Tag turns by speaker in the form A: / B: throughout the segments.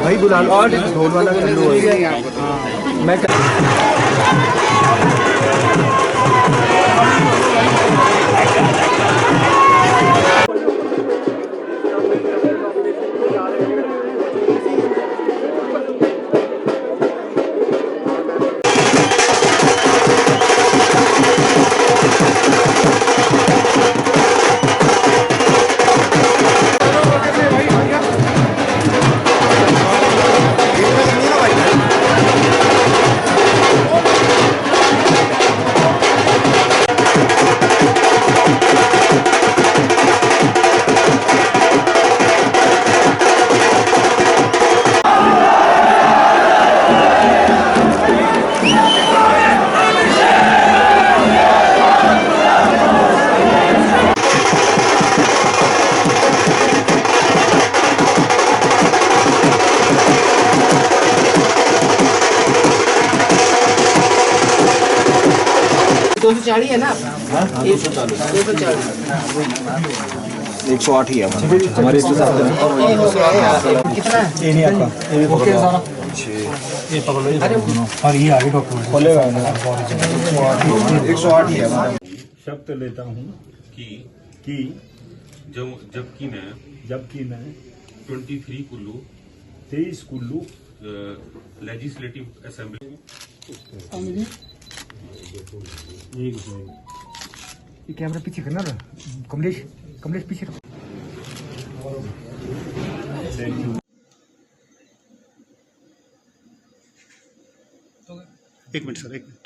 A: भाई बुला लो और ढोल वाला कर लो मैं
B: है ना
A: 108 ही है हमारे
B: कितना
A: ये नहीं आपका ओके सारा ये पकड़ लो और ये आगे डॉक्यूमेंट खोलेगा 108 ही है
C: शब्द लेता हूँ कि जबकि मैं
D: 23 कुल्लू
C: 23 कुल्लू
D: लेजिस्लेटिव असेंबली
A: ये कैमरा पीछे करना ना कमलेश पीछे रखो
C: एक मिनट सर एक मिनट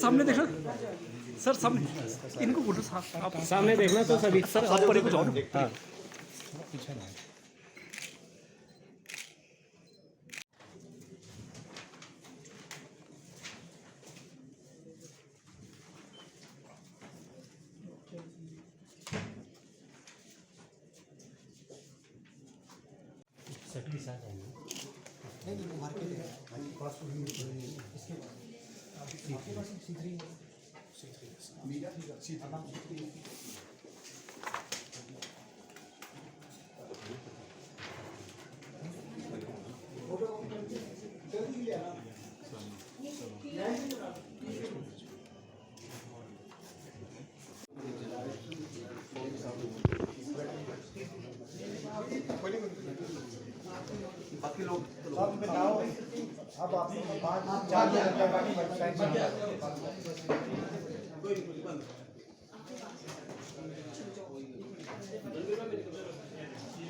E: सामने देखना सर, सामने इनको बोलो आप
A: सामने देखना तो सभी
E: सर, आप परे को जाओ ना।
A: हाँ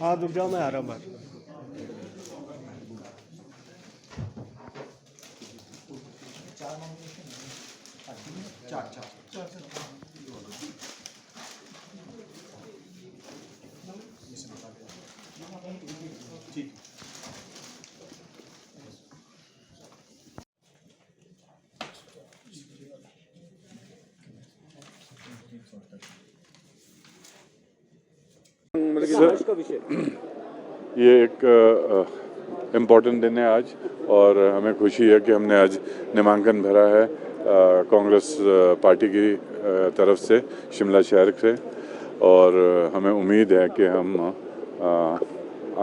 A: हाँ, रुक जाओ, मैं आ रहा हूँ बाहर।
F: ये एक इम्पॉर्टेंट दिन है आज, और हमें खुशी है कि हमने आज नामांकन भरा है कांग्रेस पार्टी की तरफ से शिमला शहर से, और हमें उम्मीद है कि हम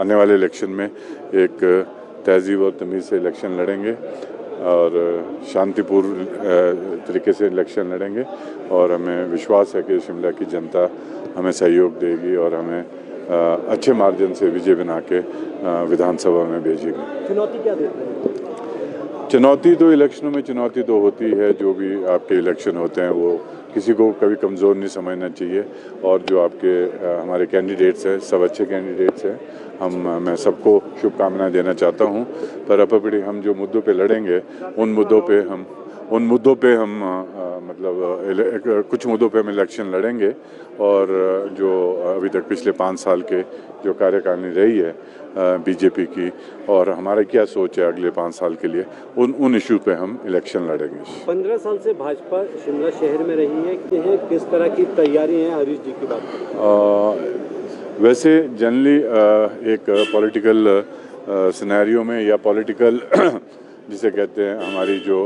F: आने वाले इलेक्शन में एक तहजीब और तमीज़ से इलेक्शन लड़ेंगे और शांतिपूर्ण तरीके से इलेक्शन लड़ेंगे, और हमें विश्वास है कि शिमला की जनता हमें सहयोग देगी और हमें अच्छे मार्जिन से विजय बना के विधानसभा में भेजेगी।
A: चुनौती क्या देते हैं?
F: चुनौती तो इलेक्शनों में चुनौती तो होती है, जो भी आपके इलेक्शन होते हैं वो किसी को कभी कमज़ोर नहीं समझना चाहिए, और जो आपके हमारे कैंडिडेट्स हैं सब अच्छे कैंडिडेट्स हैं। मैं सबको शुभकामनाएं देना चाहता हूं, पर अपनी हम जो मुद्दों पे लड़ेंगे उन मुद्दों पे हम कुछ मुद्दों पे हम इलेक्शन लड़ेंगे, और जो अभी तक पिछले 5 साल के जो कार्यकारिणी रही है बीजेपी की, और हमारा क्या सोच है अगले 5 साल के लिए, उन इशू पे हम इलेक्शन लड़ेंगे।
A: 15 साल से भाजपा शिमला शहर में रही है कि किस तरह की तैयारी है हरीश जी की बात?
F: वैसे जनरली एक पॉलिटिकल सिनेरियो में या पॉलिटिकल जिसे कहते हैं हमारी जो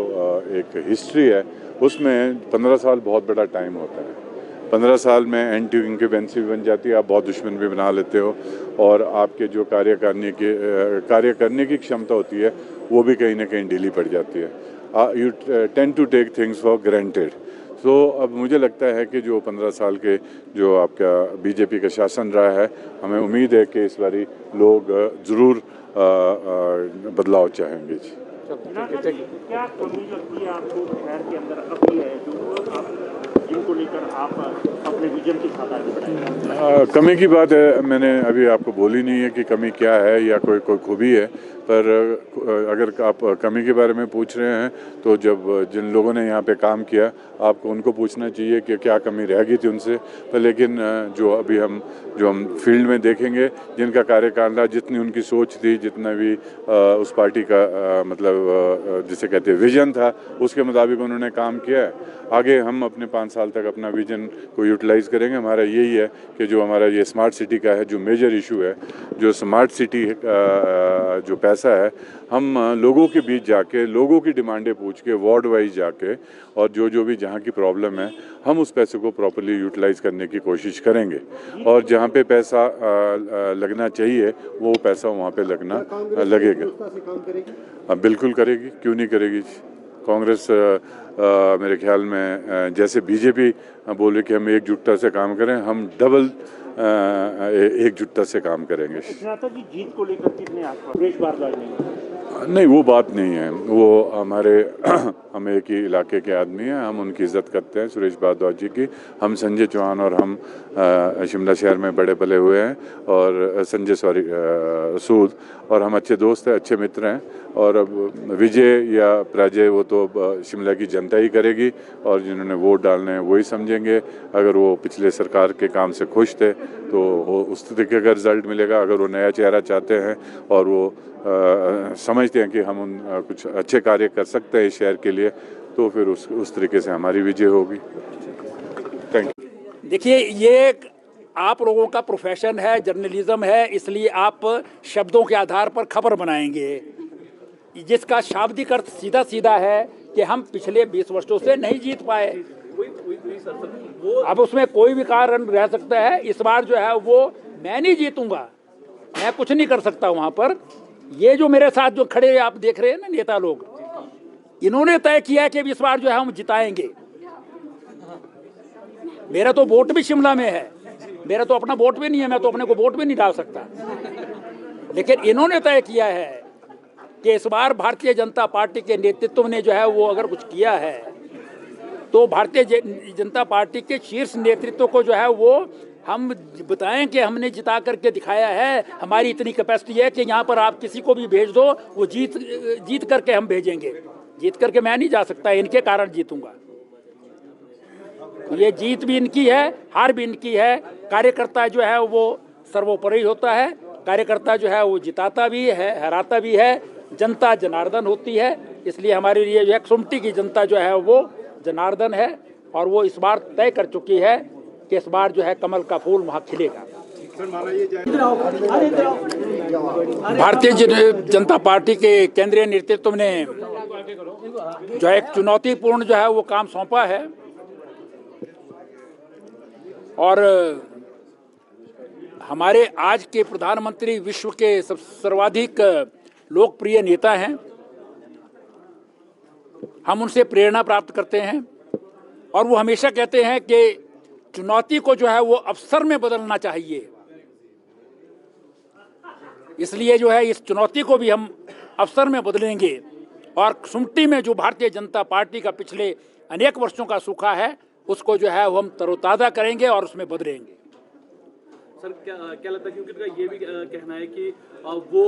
F: एक हिस्ट्री है उसमें 15 साल बहुत बड़ा टाइम होता है। 15 साल में एंटी इंक्यूबेंसी भी बन जाती है, आप बहुत दुश्मन भी बना लेते हो, और आपके जो कार्य करने की क्षमता होती है वो भी कहीं ना कहीं ढीली पड़ जाती है। You tend to take things for granted. तो अब मुझे लगता है कि जो 15 साल के जो आपका बीजेपी का शासन रहा है, हमें उम्मीद है कि इस बारी लोग ज़रूर बदलाव चाहेंगे।
G: क्या कमी लगती है आपको शहर के अंदर अभी है जो आप जिनको लेकर आप अपने विजन के साथ आगे बढ़ाएंगे?
F: कमी की बात है, मैंने अभी आपको बोली नहीं है कि कमी क्या है या कोई खूबी है, पर अगर आप कमी के बारे में पूछ रहे हैं तो जब जिन लोगों ने यहाँ पे काम किया आपको उनको पूछना चाहिए कि क्या कमी रह गई थी उनसे। पर लेकिन जो हम फील्ड में देखेंगे, जिनका कार्यकाल जितनी उनकी सोच थी, जितना भी उस पार्टी का जिसे कहते हैं विजन था, उसके मुताबिक उन्होंने काम किया है। आगे हम अपने 5 साल तक अपना विजन को यूटिलाइज़ करेंगे। हमारा यही है कि जो हमारा ये स्मार्ट सिटी का है जो मेजर इशू है, जो स्मार्ट सिटी जो पैसा है, हम लोगों के बीच जाके लोगों की डिमांडें पूछ के वार्ड वाइज जाके, और जो भी जहाँ की प्रॉब्लम है हम उस पैसे को प्रॉपर्ली यूटिलाइज़ करने की कोशिश करेंगे, और जहाँ पे पैसा लगना चाहिए वो पैसा वहाँ पे लगेगा। बिल्कुल करेगी, क्यों नहीं करेगी। कांग्रेस मेरे ख्याल में जैसे बीजेपी बोले कि हम एकजुटता से काम करें, हम डबल एकजुटता से काम करेंगे।
G: जी जीत को लेकर कितने आश्वासन?
F: नहीं, वो बात नहीं है। वो हम एक ही इलाके के आदमी हैं, हम उनकी इज़्ज़त करते हैं, सुरेश भारद्वाज जी की। हम संजय चौहान और हम शिमला शहर में बड़े पले हुए हैं, और सूद, और हम अच्छे दोस्त हैं, अच्छे मित्र हैं। और अब विजय या पराजय वो तो शिमला की जनता ही करेगी, और जिन्होंने वोट डालने हैं वही समझेंगे। अगर वो पिछले सरकार के काम से खुश थे तो वो उस तरीके का रिजल्ट मिलेगा। अगर वो नया चेहरा चाहते हैं और वो समझते हैं कि हम कुछ अच्छे कार्य कर सकते हैं इस शहर के लिए, तो फिर उस तरीके से हमारी विजय होगी। Thank you.
E: देखिए, ये आप लोगों का प्रोफेशन है, जर्नलिज्म है, इसलिए आप शब्दों के आधार पर खबर बनाएंगे, जिसका शाब्दिक अर्थ सीधा सीधा है कि हम पिछले 20 वर्षों से नहीं जीत पाए। अब उसमें कोई भी कारण रह सकता है। इस बार जो है वो मैं नहीं जीतूंगा, मैं कुछ नहीं कर सकता वहां पर। ये जो मेरे साथ जो खड़े आप देख रहे हैं ना नेता लोग, इन्होंने तय किया कि इस बार जो है हम जिताएंगे। मेरा तो वोट भी शिमला में है, मेरा तो अपना वोट भी नहीं है, मैं तो अपने को वोट भी नहीं डाल सकता। लेकिन इन्होंने तय किया है कि इस बार भारतीय जनता पार्टी के नेतृत्व ने जो है वो अगर कुछ किया है तो भारतीय जनता पार्टी के शीर्ष नेतृत्व को जो है वो हम बताएं कि हमने जिता करके दिखाया है, हमारी इतनी कैपेसिटी है कि यहाँ पर आप किसी को भी भेज दो, वो जीत करके हम भेजेंगे। जीत करके मैं नहीं जा सकता, इनके कारण जीतूंगा। ये जीत भी इनकी है, हार भी इनकी है। कार्यकर्ता जो है वो सर्वोपरि होता है, कार्यकर्ता जो है वो जिताता भी है, हराता भी है। जनता जनार्दन होती है, इसलिए हमारे लिए जो है सुमटी की जनता जो है वो जनार्दन है, और वो इस बार तय कर चुकी है कि इस बार जो है कमल का फूल वहाँ खिलेगा। भारतीय जनता पार्टी के केंद्रीय नेतृत्व ने जो एक चुनौतीपूर्ण जो है वो काम सौंपा है, और हमारे आज के प्रधानमंत्री विश्व के सर्वाधिक लोकप्रिय नेता हैं। हम उनसे प्रेरणा प्राप्त करते हैं, और वो हमेशा कहते हैं कि चुनौती को जो है वो अवसर में बदलना चाहिए। इसलिए जो है इस चुनौती को भी हम अवसर में बदलेंगे, और सुमटी में जो भारतीय जनता पार्टी का पिछले अनेक वर्षों का सूखा है उसको जो है वो हम तरोताज़ा करेंगे और उसमें बदलेंगे।
H: सर, क्या लगता है, क्योंकि उनका ये भी कहना है कि वो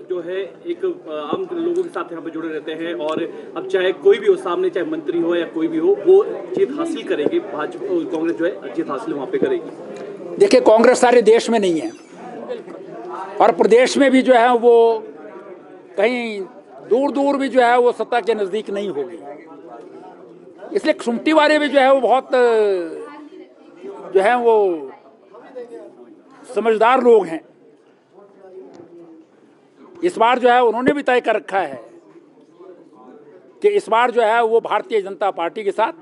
H: जो है एक आम लोगों के साथ यहाँ पे जुड़े रहते हैं, और अब चाहे कोई भी हो सामने, चाहे मंत्री हो या कोई भी हो, वो जीत हासिल करेंगे। भाजपा कांग्रेस जो है जीत हासिल वहाँ पे करेगी।
E: देखिए, कांग्रेस सारे देश में नहीं है, और प्रदेश में भी जो है वो कहीं दूर दूर भी जो है वो सत्ता के नज़दीक नहीं होगी। इसलिए सुमटी वाले भी जो है वो बहुत जो है वो समझदार लोग हैं। इस बार जो है उन्होंने भी तय कर रखा है कि इस बार जो है वो भारतीय जनता पार्टी के साथ,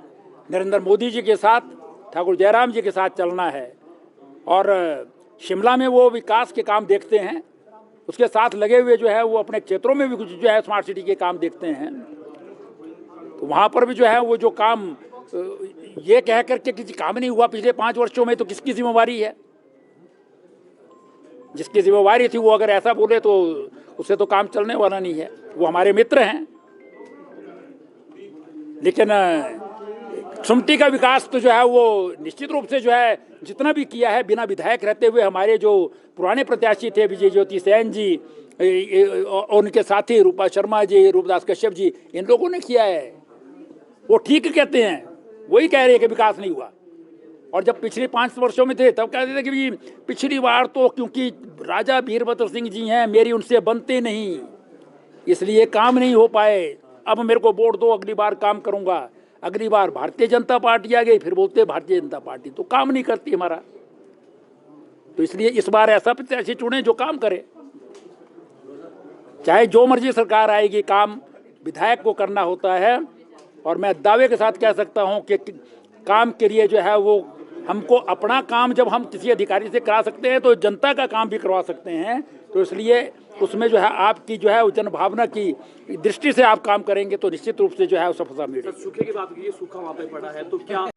E: नरेंद्र मोदी जी के साथ, ठाकुर जयराम जी के साथ चलना है। और शिमला में वो विकास के काम देखते हैं, उसके साथ लगे हुए जो है वो अपने क्षेत्रों में भी कुछ जो है स्मार्ट सिटी के काम देखते हैं। तो वहाँ पर भी जो है वो जो काम ये कह करके किसी काम नहीं हुआ पिछले 5 वर्षों में, तो किसकी जिम्मेवारी है? जिसकी जिम्मेवारी थी वो अगर ऐसा बोले तो उससे तो काम चलने वाला नहीं है। वो हमारे मित्र हैं, लेकिन सुमटी का विकास तो जो है वो निश्चित रूप से जो है जितना भी किया है बिना विधायक रहते हुए, हमारे जो पुराने प्रत्याशी थे विजय ज्योति सैन जी और उनके साथी रूपा शर्मा जी, रूपदास कश्यप जी, इन लोगों ने किया है। वो ठीक कहते हैं, वही कह रहे हैं कि विकास नहीं हुआ। और जब पिछले 5 वर्षों में थे तब कहते थे कि पिछली बार तो क्योंकि राजा वीरभद्र सिंह जी हैं, मेरी उनसे बनते नहीं, इसलिए काम नहीं हो पाए। अब मेरे को वोट दो, अगली बार काम करूंगा। अगली बार भारतीय जनता पार्टी आ गई, फिर बोलते भारतीय जनता पार्टी तो काम नहीं करती हमारा। तो इसलिए इस बार ऐसा प्रत्याशी चुने जो काम करे। चाहे जो मर्जी सरकार आएगी, काम विधायक को करना होता है। और मैं दावे के साथ कह सकता हूं कि काम के लिए जो है वो हमको अपना काम जब हम किसी अधिकारी से करा सकते हैं तो जनता का काम भी करवा सकते हैं। तो इसलिए उसमें जो है आपकी जो है जनभावना की दृष्टि से आप काम करेंगे तो निश्चित रूप से जो है वो सफलता मिलेगी।
H: सूखे की बात की, सूखा वहाँ पे पड़ा है, तो क्या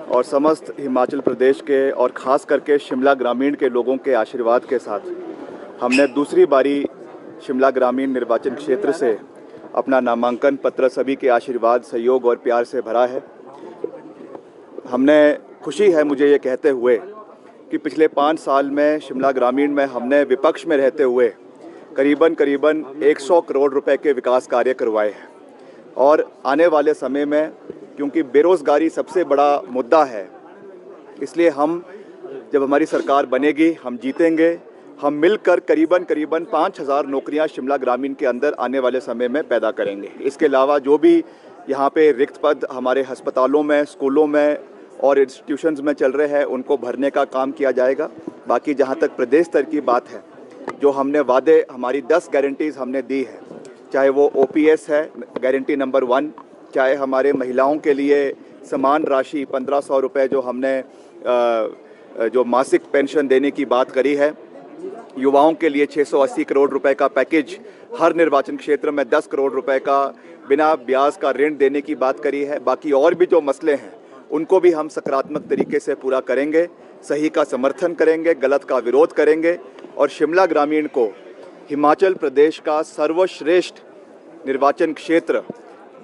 I: और समस्त हिमाचल प्रदेश के और ख़ास करके शिमला ग्रामीण के लोगों के आशीर्वाद के साथ हमने दूसरी बारी शिमला ग्रामीण निर्वाचन क्षेत्र से अपना नामांकन पत्र सभी के आशीर्वाद, सहयोग और प्यार से भरा है। हमने खुशी है मुझे ये कहते हुए कि पिछले 5 साल में शिमला ग्रामीण में हमने विपक्ष में रहते हुए करीबन 100 करोड़ रुपए के विकास कार्य करवाए हैं। और आने वाले समय में क्योंकि बेरोज़गारी सबसे बड़ा मुद्दा है, इसलिए हम जब हमारी सरकार बनेगी हम जीतेंगे। हम मिलकर करीबन 5000 नौकरियां शिमला ग्रामीण के अंदर आने वाले समय में पैदा करेंगे। इसके अलावा जो भी यहाँ पे रिक्त पद हमारे अस्पतालों में, स्कूलों में और इंस्टीट्यूशंस में चल रहे हैं उनको भरने का काम किया जाएगा। बाकी जहाँ तक प्रदेश स्तर की बात है, जो हमने वादे, हमारी 10 गारंटीज़ हमने दी है, चाहे वो OPS है गारंटी नंबर 1, चाहे हमारे महिलाओं के लिए समान राशि 1500 रुपये जो हमने जो मासिक पेंशन देने की बात करी है, युवाओं के लिए 680 करोड़ रुपए का पैकेज, हर निर्वाचन क्षेत्र में 10 करोड़ रुपए का बिना ब्याज का ऋण देने की बात करी है। बाकी और भी जो मसले हैं उनको भी हम सकारात्मक तरीके से पूरा करेंगे, सही का समर्थन करेंगे, गलत का विरोध करेंगे और शिमला ग्रामीण को हिमाचल प्रदेश का सर्वश्रेष्ठ निर्वाचन क्षेत्र,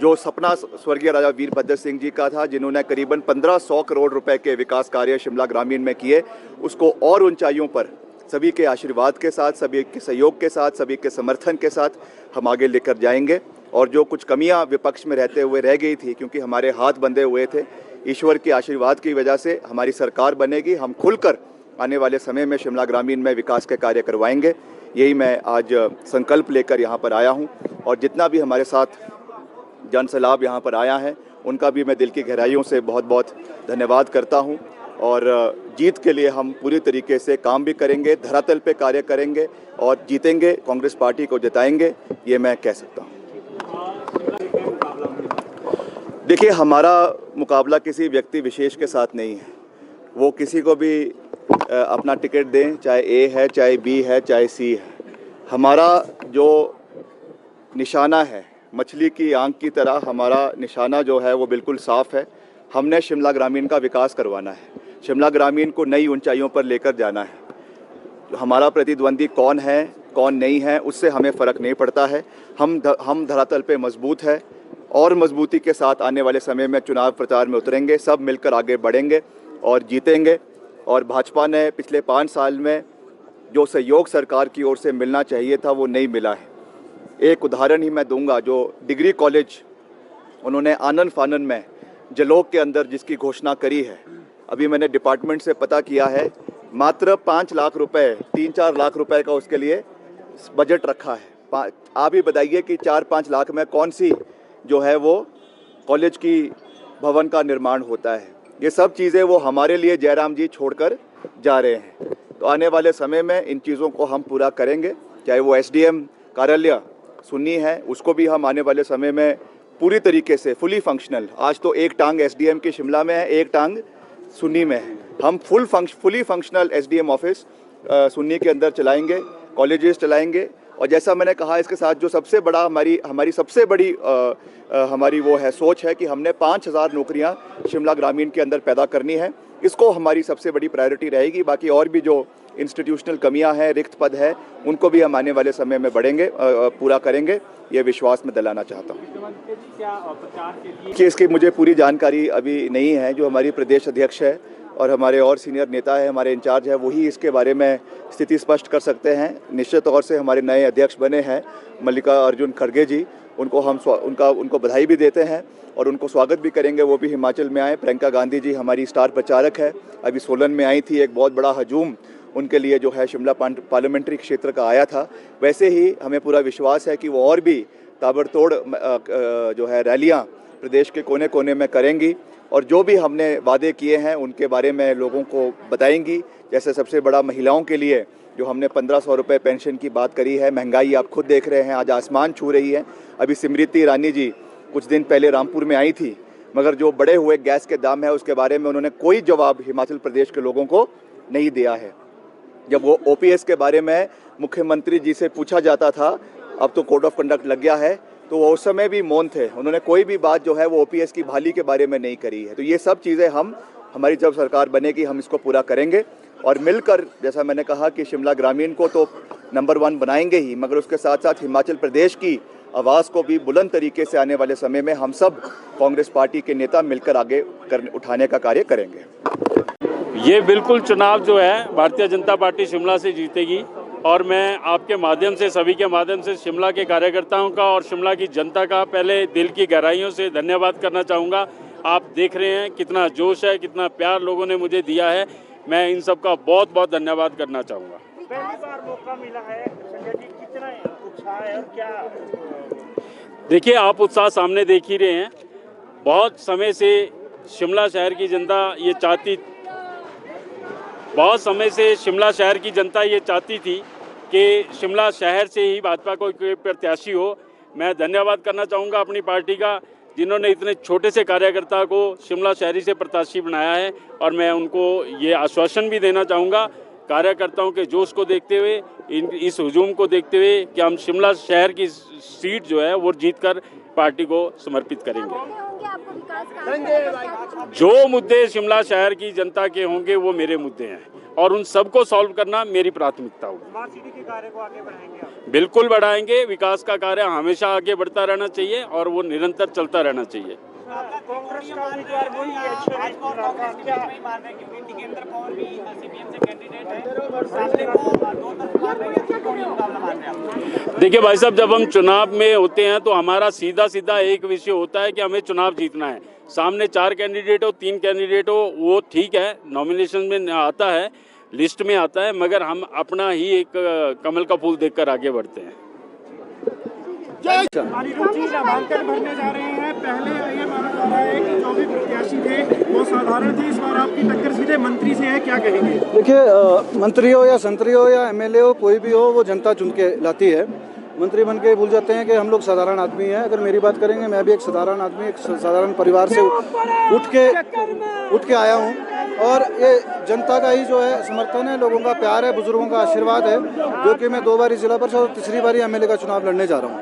I: जो सपना स्वर्गीय राजा वीरभद्र सिंह जी का था, जिन्होंने करीबन 1500 करोड़ रुपए के विकास कार्य शिमला ग्रामीण में किए, उसको और ऊंचाइयों पर सभी के आशीर्वाद के साथ, सभी के सहयोग के साथ, सभी के समर्थन के साथ हम आगे लेकर जाएंगे। और जो कुछ कमियां विपक्ष में रहते हुए रह गई थी, क्योंकि हमारे हाथ बंधे हुए थे, ईश्वर के आशीर्वाद की वजह से हमारी सरकार बनेगी। हम खुलकर आने वाले समय में शिमला ग्रामीण में विकास के कार्य करवाएंगे। यही मैं आज संकल्प लेकर यहाँ पर आया हूँ। और जितना भी हमारे साथ जनसैलाब यहाँ पर आया है उनका भी मैं दिल की गहराइयों से बहुत बहुत धन्यवाद करता हूँ। और जीत के लिए हम पूरी तरीके से काम भी करेंगे, धरातल पे कार्य करेंगे और जीतेंगे, कांग्रेस पार्टी को जिताएंगे, ये मैं कह सकता हूँ। देखिए, हमारा मुकाबला किसी व्यक्ति विशेष के साथ नहीं है। वो किसी को भी अपना टिकट दें, चाहे A है, चाहे B है, चाहे C है। हमारा जो निशाना है, मछली की आंख की तरह हमारा निशाना जो है वो बिल्कुल साफ है। हमने शिमला ग्रामीण का विकास करवाना है, शिमला ग्रामीण को नई ऊंचाइयों पर लेकर जाना है। हमारा प्रतिद्वंदी कौन है, कौन नहीं है, उससे हमें फ़र्क नहीं पड़ता है। हम धरातल पे मजबूत है और मजबूती के साथ आने वाले समय में चुनाव प्रचार में उतरेंगे, सब मिलकर आगे बढ़ेंगे और जीतेंगे। और भाजपा ने पिछले 5 साल में जो सहयोग सरकार की ओर से मिलना चाहिए था वो नहीं मिला है। एक उदाहरण ही मैं दूंगा, जो डिग्री कॉलेज उन्होंने आनन फानन में जलोग के अंदर जिसकी घोषणा करी है, अभी मैंने डिपार्टमेंट से पता किया है, मात्र 5 लाख रुपए, 3-4 लाख रुपए का उसके लिए बजट रखा है। आप ही बताइए कि 4-5 लाख में कौन सी जो है वो कॉलेज की भवन का निर्माण होता है। ये सब चीज़ें वो हमारे लिए जयराम जी छोड़कर जा रहे हैं। तो आने वाले समय में इन चीज़ों को हम पूरा करेंगे। चाहे वो SDM कार्यालय सुन्नी है, उसको भी हम आने वाले समय में पूरी तरीके से फुली फंक्शनल, आज तो एक टांग SDM की शिमला में है, एक टांग सुन्नी में है, हम fully functional SDM office Sunni के अंदर चलाएंगे, कॉलेजेस चलाएंगे। और जैसा मैंने कहा, इसके साथ जो सबसे बड़ा हमारी सबसे बड़ी हमारी वो है सोच है कि हमने 5000 नौकरियां शिमला ग्रामीण के अंदर पैदा करनी है। इसको हमारी सबसे बड़ी प्रायोरिटी रहेगी। बाकी और भी जो इंस्टीट्यूशनल कमियां हैं, रिक्त पद है, उनको भी हम आने वाले समय में बढ़ेंगे, पूरा करेंगे, ये विश्वास में दिलाना चाहता हूँ। कि इसकी मुझे पूरी जानकारी अभी नहीं है। जो हमारी प्रदेश अध्यक्ष है और हमारे और सीनियर नेता है, हमारे इंचार्ज है, वही इसके बारे में स्थिति स्पष्ट कर सकते हैं। निश्चित तौर से हमारे नए अध्यक्ष बने हैं मल्लिकार्जुन खड़गे जी, उनको बधाई भी देते हैं और उनको स्वागत भी करेंगे। वो भी हिमाचल में आए। प्रियंका गांधी जी हमारी स्टार प्रचारक है, अभी सोलन में आई थी। एक बहुत बड़ा हजूम उनके लिए जो है शिमला पार्लियामेंट्री क्षेत्र का आया था। वैसे ही हमें पूरा विश्वास है कि वो और भी ताबड़तोड़ जो है रैलियां प्रदेश के कोने कोने में करेंगी और जो भी हमने वादे किए हैं उनके बारे में लोगों को बताएंगी। जैसे सबसे बड़ा महिलाओं के लिए जो हमने 1500 रुपये पेंशन की बात करी है। महंगाई आप खुद देख रहे हैं, आज आसमान छू रही है। अभी स्मृति ईरानी जी कुछ दिन पहले रामपुर में आई थी, मगर जो बढ़े हुए गैस के दाम है उसके बारे में उन्होंने कोई जवाब हिमाचल प्रदेश के लोगों को नहीं दिया है। जब वो OPS के बारे में मुख्यमंत्री जी से पूछा जाता था, अब तो कोड ऑफ कंडक्ट लग गया है, तो वो उस समय भी मौन थे। उन्होंने कोई भी बात जो है वो OPS की बहाली के बारे में नहीं करी है। तो ये सब चीज़ें हमारी जब सरकार बनेगी हम इसको पूरा करेंगे और मिलकर, जैसा मैंने कहा कि शिमला ग्रामीण को तो नंबर 1 बनाएंगे ही, मगर उसके साथ साथ हिमाचल प्रदेश की आवाज़ को भी बुलंद तरीके से आने वाले समय में हम सब कांग्रेस पार्टी के नेता मिलकर आगे उठाने का कार्य करेंगे।
J: ये बिल्कुल चुनाव जो है भारतीय जनता पार्टी शिमला से जीतेगी और मैं आपके माध्यम से, सभी के माध्यम से शिमला के कार्यकर्ताओं का और शिमला की जनता का पहले दिल की गहराइयों से धन्यवाद करना चाहूँगा। आप देख रहे हैं कितना जोश है, कितना प्यार लोगों ने मुझे दिया है। मैं इन सब का बहुत बहुत धन्यवाद करना चाहूँगा।
G: पहली बार मौका मिला है संजय जी, कितना उत्साह है और क्या?
J: देखिए, आप उत्साह सामने देख ही रहे हैं। बहुत समय से शिमला शहर की जनता ये चाहती थी कि शिमला शहर से ही भाजपा को कोई प्रत्याशी हो। मैं धन्यवाद करना चाहूँगा अपनी पार्टी का, जिन्होंने इतने छोटे से कार्यकर्ता को शिमला शहरी से प्रत्याशी बनाया है। और मैं उनको ये आश्वासन भी देना चाहूँगा कार्यकर्ताओं के जोश को देखते हुए, इस हुजूम को देखते हुए, कि हम शिमला शहर की सीट जो है वो जीतकर पार्टी को समर्पित करेंगे। जो मुद्दे शिमला शहर की जनता के होंगे वो मेरे मुद्दे हैं और उन सबको सॉल्व करना मेरी प्राथमिकता होगी।
G: स्मार्ट सिटी के कार्य को आगे बढ़ाएंगे आप?
J: बिल्कुल बढ़ाएंगे। विकास का कार्य हमेशा आगे बढ़ता रहना चाहिए और वो निरंतर चलता रहना चाहिए।
G: कांग्रेस का उम्मीदवार वही है,
J: देखिए भाई साहब, जब हम चुनाव में होते हैं तो हमारा सीधा एक विषय होता है कि हमें चुनाव जीतना है। सामने 4 कैंडिडेट हो, 3 कैंडिडेट हो, वो ठीक है, नॉमिनेशन में आता है, लिस्ट में आता है, मगर हम अपना ही एक कमल का फूल देखकर आगे बढ़ते हैं।
G: अनिरुद्ध जी नामांकन भरने जा रहे हैं। पहले ये माना जा रहा है कि जो भी प्रत्याशी थे वो साधारण थे, इस बार आपकी टक्कर सीधे मंत्री से है, क्या कहेंगे?
K: देखिए, मंत्री हो या संतरी हो या एमएलए हो, कोई भी हो, वो जनता चुन के लाती है। मंत्री बन के भूल जाते हैं कि हम लोग साधारण आदमी हैं। अगर मेरी बात करेंगे, मैं भी एक साधारण आदमी, एक साधारण परिवार से उठ के आया हूँ और ये जनता का ही जो है समर्थन है, लोगों का प्यार है, बुजुर्गों का आशीर्वाद है, जो कि मैं 2 बारी जिला परिषद और 3री बारी एमएलए का चुनाव लड़ने जा रहा हूँ।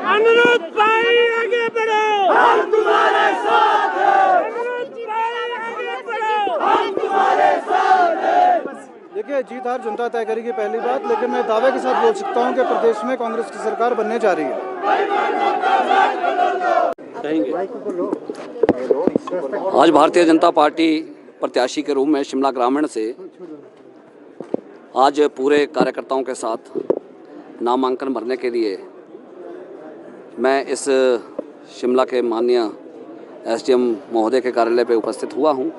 G: अनिरुद्ध भाई आगे बढ़ो, हम तुम्हारे साथ हैं। अनिरुद्ध भाई आगे बढ़ो, हम तुम्हारे साथ हैं।
K: देखिए, जीत हार जनता तय करेगी, पहली बात, लेकिन मैं दावे के साथ बोल सकता हूं कि प्रदेश में कांग्रेस की सरकार बनने जा रही है।
L: आज भारतीय जनता पार्टी प्रत्याशी के रूप में शिमला ग्रामीण से आज पूरे कार्यकर्ताओं के साथ नामांकन भरने के लिए मैं इस शिमला के माननीय एसडीएम महोदय के कार्यालय पे उपस्थित हुआ हूं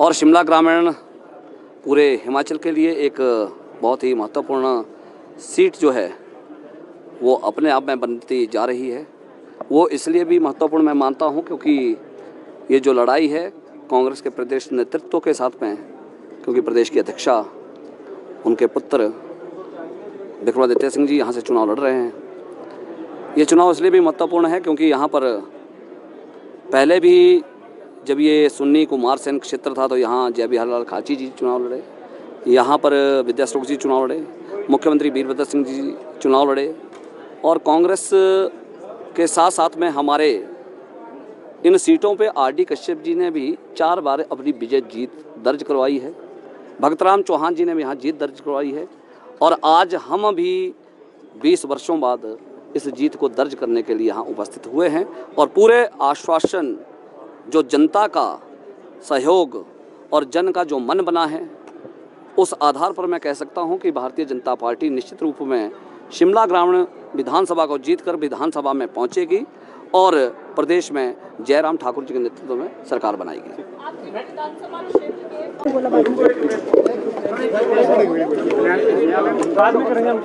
L: और शिमला ग्रामीण पूरे हिमाचल के लिए एक बहुत ही महत्वपूर्ण सीट जो है वो अपने आप में बनती जा रही है। वो इसलिए भी महत्वपूर्ण मैं मानता हूं क्योंकि ये जो लड़ाई है कांग्रेस के प्रदेश नेतृत्व के साथ में, क्योंकि प्रदेश की अध्यक्षा उनके पुत्र विक्रमादित्य सिंह जी यहाँ से चुनाव लड़ रहे हैं। ये चुनाव इसलिए भी महत्वपूर्ण है क्योंकि यहाँ पर पहले भी जब ये सुन्नी कुमार सेन क्षेत्र था तो यहाँ जय बिहार लाल खाची जी चुनाव लड़े, यहाँ पर विद्याश्लोक जी चुनाव लड़े, मुख्यमंत्री वीरभद्र सिंह जी चुनाव लड़े और कांग्रेस के साथ साथ में हमारे इन सीटों पे आरडी कश्यप जी ने भी 4 बार अपनी विजय जीत दर्ज करवाई है। भगतराम चौहान जी ने भी यहाँ जीत दर्ज करवाई है और आज हम भी 20 वर्षों बाद इस जीत को दर्ज करने के लिए यहाँ उपस्थित हुए हैं और पूरे आश्वासन जो जनता का सहयोग और जन का जो मन बना है उस आधार पर मैं कह सकता हूँ कि भारतीय जनता पार्टी निश्चित रूप में शिमला ग्रामीण विधानसभा को जीतकर विधानसभा में पहुँचेगी और प्रदेश में जयराम ठाकुर जी के नेतृत्व में सरकार बनाएगी।
G: बाद में करेंगे हम